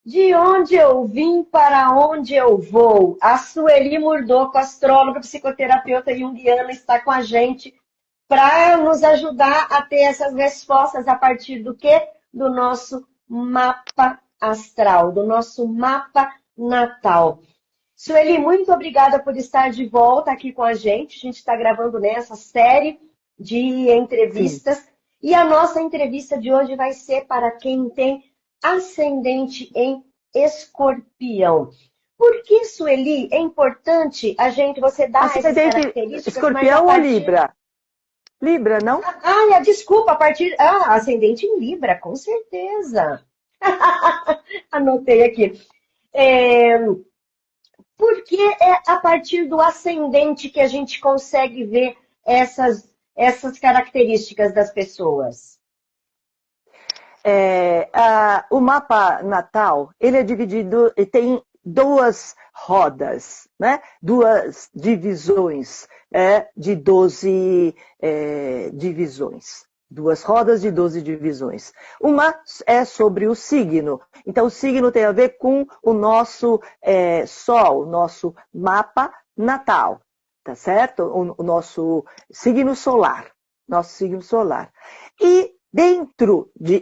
De onde eu vim, para onde eu vou? A Sueli Murdoco, astróloga, psicoterapeuta junguiana, está com a gente para nos ajudar a ter essas respostas a partir do quê? Do nosso mapa astral, do nosso mapa natal. Sueli, muito obrigada por estar de volta aqui com a gente. A gente está gravando nessa série de Sim. entrevistas. E a nossa entrevista de hoje vai ser para quem tem ascendente em Escorpião. Por que, Sueli, é importante você dar essas Ascendente características, mas a Escorpião ou partir... Libra? Libra, não? Desculpa, a partir... ascendente em Libra, com certeza. Anotei aqui. É, Porque é a partir do ascendente que a gente consegue ver essas características das pessoas. O mapa natal, ele é dividido, e tem duas rodas, né? Duas divisões de 12 divisões. Duas rodas de 12 divisões. Uma é sobre o signo. Então, o signo tem a ver com o nosso Sol, o nosso mapa natal, tá certo? O nosso signo solar. Nosso signo solar. E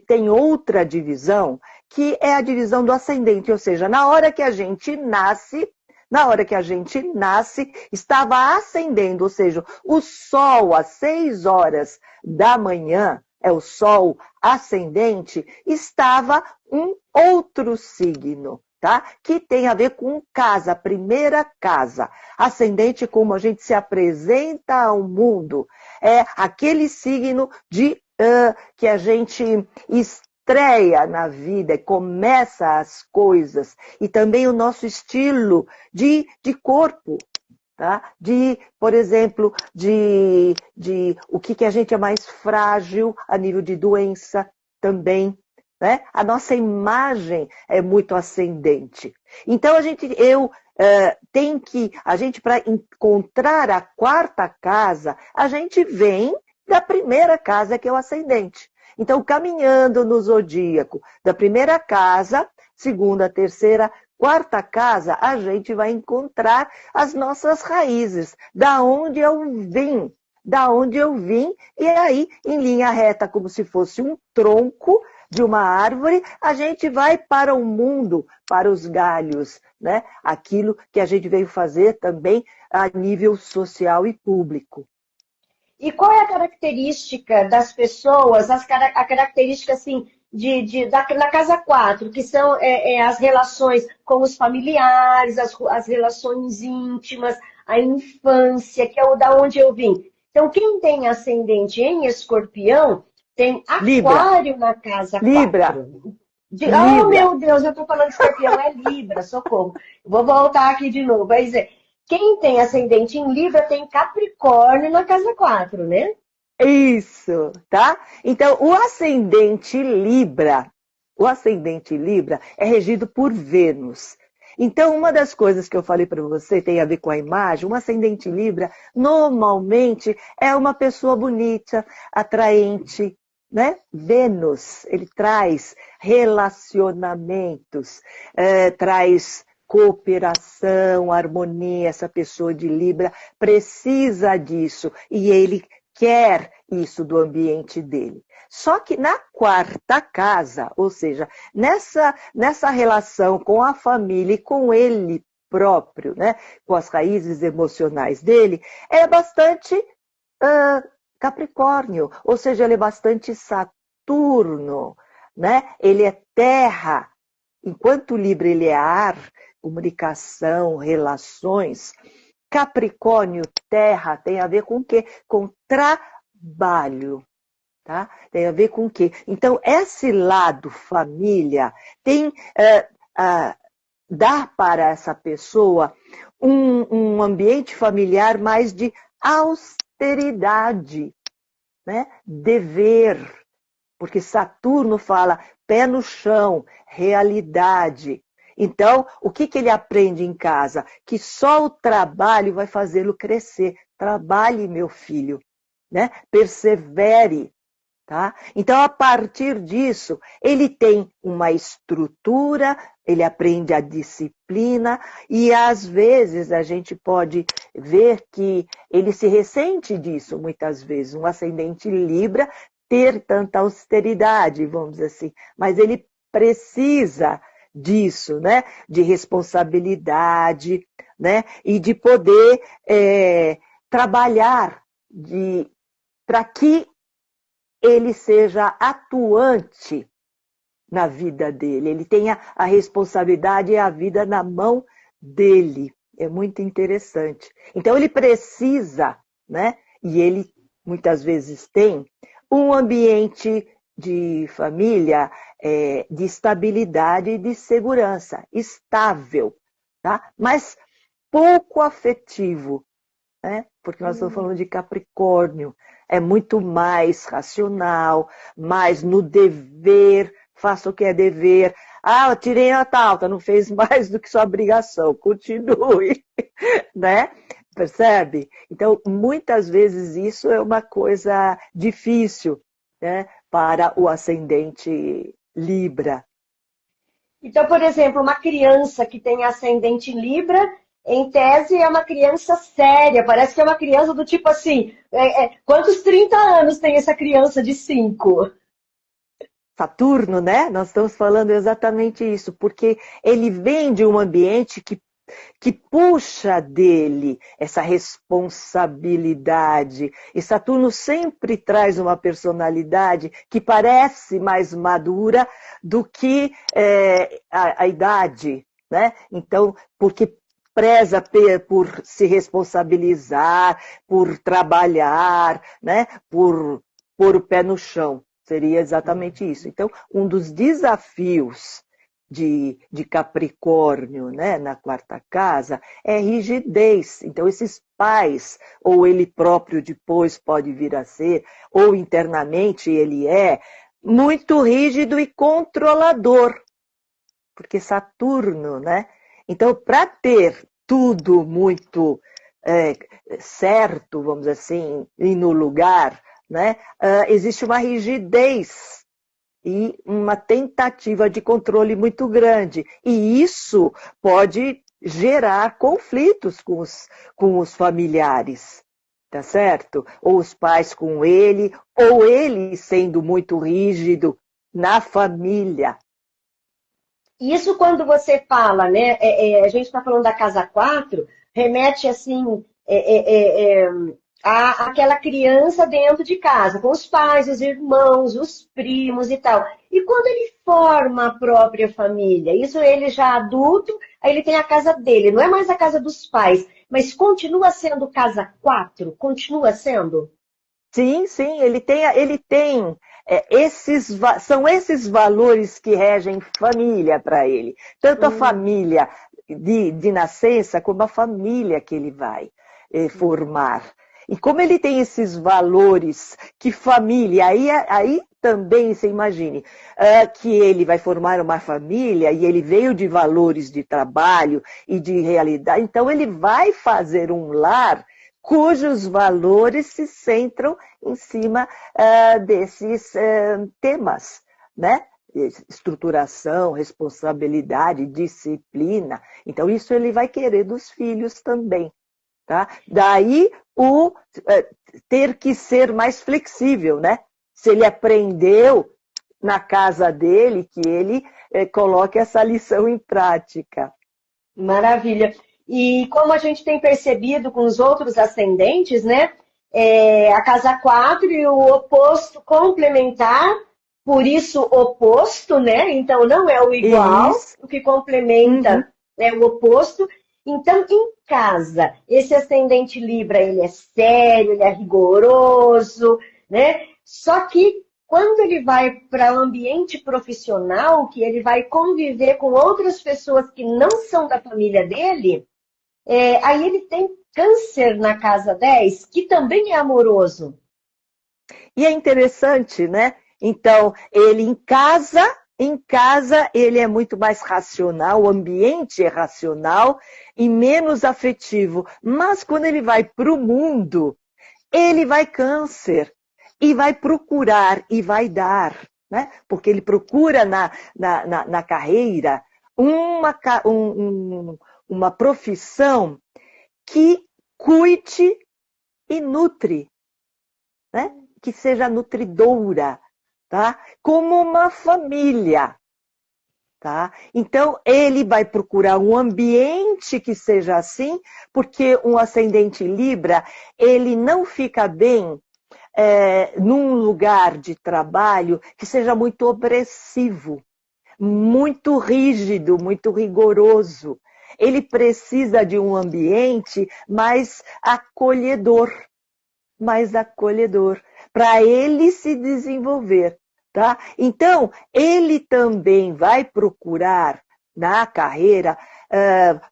tem outra divisão, que é a divisão do ascendente, ou seja, na hora que a gente nasce, estava ascendendo, ou seja, o Sol às 6 horas da manhã, é o Sol ascendente, estava um outro signo, tá? Que tem a ver com casa, primeira casa. Ascendente, como a gente se apresenta ao mundo, é aquele signo que a gente estreia na vida, começa as coisas, e também o nosso estilo de corpo, tá? Por exemplo, o que a gente é mais frágil a nível de doença também, né? A nossa imagem é muito ascendente. Então, para encontrar a quarta casa, a gente vem da primeira casa, que é o ascendente. Então, caminhando no zodíaco da primeira casa, segunda, terceira, quarta casa, a gente vai encontrar as nossas raízes, da onde eu vim, e aí, em linha reta, como se fosse um tronco de uma árvore, a gente vai para o mundo, para os galhos, né? Aquilo que a gente veio fazer também a nível social e público. E qual é a característica das pessoas, a característica assim, na casa 4, que são as relações com os familiares, as relações íntimas, a infância, que é o da onde eu vim. Então, quem tem ascendente em Escorpião tem Libra, Aquário na casa Libra, 4. Oh, Libra. meu Deus, eu estou falando de Escorpião, é Libra, socorro. Vou voltar aqui de novo. Vai dizer, quem tem ascendente em Libra tem Capricórnio na casa 4, né? Isso, tá? Então, o ascendente Libra é regido por Vênus. Então, uma das coisas que eu falei para você tem a ver com a imagem, um ascendente Libra normalmente é uma pessoa bonita, atraente, né? Vênus, ele traz relacionamentos, traz cooperação, harmonia. Essa pessoa de Libra precisa disso e ele quer isso do ambiente dele. Só que na quarta casa, ou seja, nessa relação com a família e com ele próprio, né, com as raízes emocionais dele, é bastante Capricórnio, ou seja, ele é bastante Saturno, né? Ele é terra, enquanto Libra ele é ar, comunicação, relações. Capricórnio, terra, tem a ver com o quê? Com trabalho, tá? Tem a ver com o quê? Então, esse lado família tem dar para essa pessoa um ambiente familiar mais de austeridade, né? Dever, porque Saturno fala pé no chão, realidade. Então, o que ele aprende em casa? Que só o trabalho vai fazê-lo crescer. Trabalhe, meu filho, né? Persevere, Tá? Então, a partir disso, ele tem uma estrutura, ele aprende a disciplina e, às vezes, a gente pode ver que ele se ressente disso, muitas vezes. Um ascendente Libra ter tanta austeridade, vamos dizer assim, mas ele precisa disso, né? De responsabilidade, né? E de poder trabalhar para que ele seja atuante na vida dele, ele tenha a responsabilidade e a vida na mão dele. É muito interessante. Então ele precisa, né? E ele muitas vezes tem um ambiente de família de estabilidade e de segurança, estável, tá? Mas pouco afetivo, né? Porque nós estamos falando de Capricórnio, é muito mais racional, mais no dever, faça o que é dever. Ah, eu tirei nota alta, não fez mais do que sua obrigação, continue, né? Percebe? Então, muitas vezes isso é uma coisa difícil, né, para o ascendente Libra. Então, por exemplo, uma criança que tem ascendente Libra, em tese, é uma criança séria. Parece que é uma criança do tipo assim, quantos 30 anos tem essa criança de 5? Saturno, né? Nós estamos falando exatamente isso, porque ele vem de um ambiente que puxa dele essa responsabilidade. E Saturno sempre traz uma personalidade que parece mais madura do que a idade, né? Então, porque preza por se responsabilizar, por trabalhar, né? Por pôr o pé no chão. Seria exatamente isso. Então, um dos desafios de Capricórnio, né, na quarta casa, é rigidez. Então, esses pais, ou ele próprio depois pode vir a ser, ou internamente ele é, muito rígido e controlador. Porque Saturno, né? Então, para ter tudo muito certo, vamos dizer assim, e no lugar, né, existe uma rigidez e uma tentativa de controle muito grande. E isso pode gerar conflitos com os familiares, tá certo? Ou os pais com ele, ou ele sendo muito rígido na família. Isso quando você fala, né? A gente está falando da casa 4, remete assim àquela criança dentro de casa, com os pais, os irmãos, os primos e tal. E quando ele forma a própria família, isso ele já adulto, aí ele tem a casa dele, não é mais a casa dos pais, mas continua sendo casa 4? Continua sendo? Sim, sim, ele tem são esses valores que regem família para ele. Tanto a família de nascença, como a família que ele vai formar. E como ele tem esses valores que família, aí também você imagine que ele vai formar uma família e ele veio de valores de trabalho e de realidade, então ele vai fazer um lar cujos valores se centram em cima desses temas, né? Estruturação, responsabilidade, disciplina. Então, isso ele vai querer dos filhos também. Tá? Daí, ter que ser mais flexível, né? Se ele aprendeu na casa dele, que ele coloque essa lição em prática. Maravilha. E como a gente tem percebido com os outros ascendentes, né? A casa 4 e o oposto complementar, por isso oposto, né? Então não é o igual, isso. O que complementa é o oposto. Então, em casa, esse ascendente Libra, ele é sério, ele é rigoroso, né? Só que quando ele vai para o ambiente profissional, que ele vai conviver com outras pessoas que não são da família dele, aí ele tem Câncer na casa 10, que também é amoroso. E é interessante, né? Então, ele em casa ele é muito mais racional, o ambiente é racional e menos afetivo. Mas quando ele vai para o mundo, ele vai Câncer. e vai procurar e vai dar, né? Porque ele procura na carreira uma profissão que cuide e nutre, né? Que seja nutridora, tá? Como uma família. Tá? Então, ele vai procurar um ambiente que seja assim, porque um ascendente Libra, ele não fica bem num lugar de trabalho que seja muito opressivo, muito rígido, muito rigoroso. Ele precisa de um ambiente mais acolhedor, para ele se desenvolver. Tá? Então, ele também vai procurar na carreira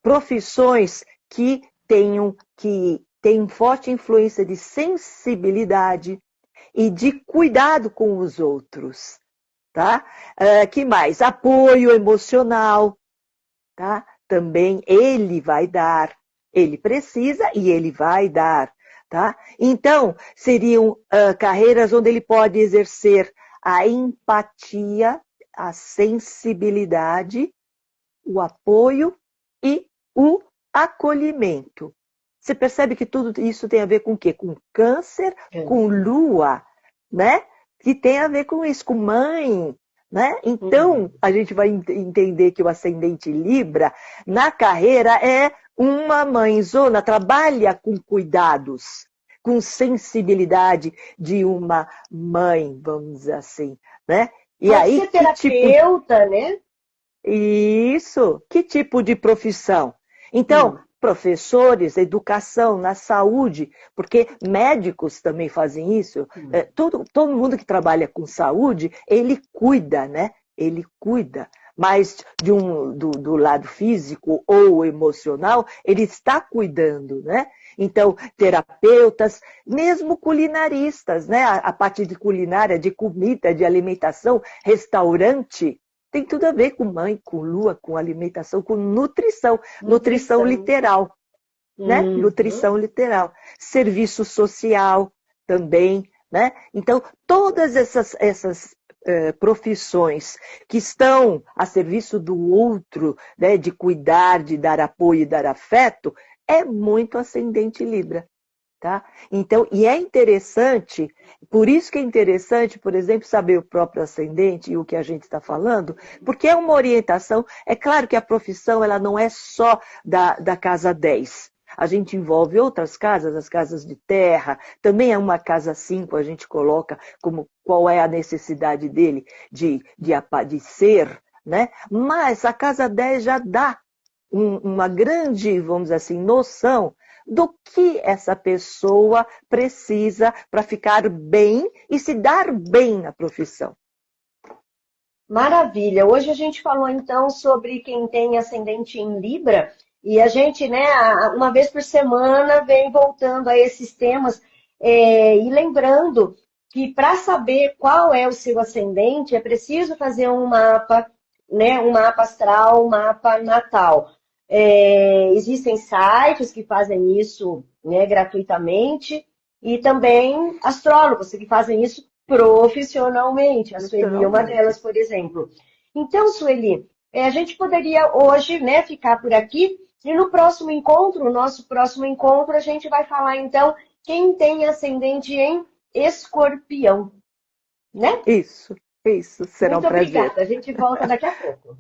profissões que tenham forte influência de sensibilidade e de cuidado com os outros. Tá? Que mais? Apoio emocional. Tá? Também ele vai dar. Ele precisa e ele vai dar. Tá? Então, seriam carreiras onde ele pode exercer a empatia, a sensibilidade, o apoio e o acolhimento. Você percebe que tudo isso tem a ver com o quê? Com câncer, com lua, né? Que tem a ver com isso, com mãe, né? Então, a gente vai entender que o ascendente Libra, na carreira, é uma mãezona, trabalha com cuidados, com sensibilidade de uma mãe, vamos dizer assim, né? E pode aí, ser terapeuta, né? Isso. Que tipo de profissão? Então, professores, educação, na saúde, porque médicos também fazem isso. Todo mundo que trabalha com saúde, ele cuida, né? Ele cuida. Mas do lado físico ou emocional, ele está cuidando, né? Então, terapeutas, mesmo culinaristas, né? A parte de culinária, de comida, de alimentação, restaurante, tem tudo a ver com mãe, com lua, com alimentação, com nutrição. Nutrição literal, né? Nutrição literal. Serviço social também, né? Então, todas essas profissões que estão a serviço do outro, né? De cuidar, de dar apoio e dar afeto, é muito ascendente Libra. Tá? Então, e é interessante, por isso que é interessante, por exemplo, saber o próprio ascendente e o que a gente está falando, porque é uma orientação. É claro que a profissão ela não é só da casa 10. A gente envolve outras casas, as casas de terra, também é uma casa 5, a gente coloca como qual é a necessidade dele de ser, né? Mas a casa 10 já dá uma grande, vamos dizer assim, noção do que essa pessoa precisa para ficar bem e se dar bem na profissão. Maravilha! Hoje a gente falou então sobre quem tem ascendente em Libra e a gente, né, uma vez por semana vem voltando a esses temas e lembrando que para saber qual é o seu ascendente é preciso fazer um mapa, né, um mapa astral, um mapa natal. Existem sites que fazem isso, né, gratuitamente e também astrólogos que fazem isso profissionalmente. A Sueli é uma delas, por exemplo. Então, Sueli, a gente poderia hoje, né, ficar por aqui e no próximo encontro, no nosso próximo encontro, a gente vai falar então quem tem ascendente em Escorpião, né? Isso, será um prazer. Muito obrigada, a gente volta daqui a pouco.